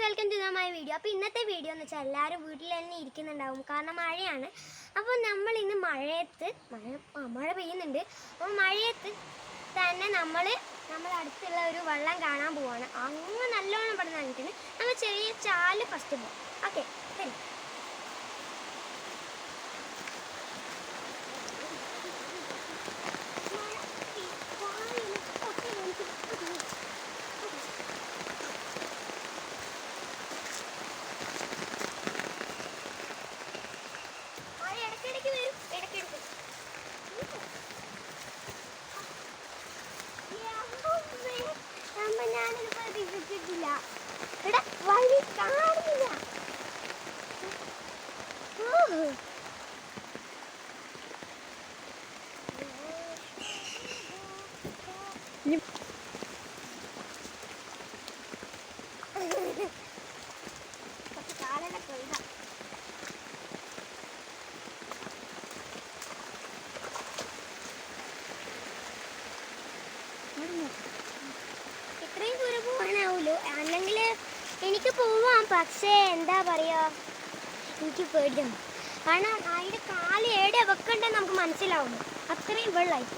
Welcome to my video. അപ്പോൾ ഇന്നത്തെ video എന്ന് വെച്ചാൽ എല്ലാവരും വീട്ടിൽ തന്നെ ഇരിക്കുന്നുണ്ടാവും, കാരണം മഴയാണ്. അപ്പോൾ നമ്മൾ ഇന്ന് മഴ പെയ്യുന്നുണ്ട്. അപ്പോൾ മഴയത്ത് തന്നെ നമ്മൾ അടുത്തുള്ള ഒരു വെള്ളം കാണാൻ പോവാണ്. അങ്ങ് നല്ലോണം ഇവിടെ നന്നിട്ടുണ്ട്. നമ്മൾ ചെറിയ ചാല് ഫസ്റ്റ് പോകും. ഓക്കെ, ശരി. ഞാനിത് പ്രതീക്ഷിച്ചിട്ടില്ല. ഇവിടെ വഴി കാണുന്നില്ല. കാലൊക്കെ കൊയ്ത ഇത്രയും ദൂരം പോകാനാവുമല്ലോ. അല്ലെങ്കിൽ എനിക്ക് പോവാം, പക്ഷേ എന്താ പറയുക, എനിക്ക് പേടിയാണ്. കാരണം അതിൻ്റെ കാല് എവിടെ വെക്കണ്ടെന്ന് നമുക്ക് മനസ്സിലാവുന്നു. അത്രയും വെള്ളമായിട്ട്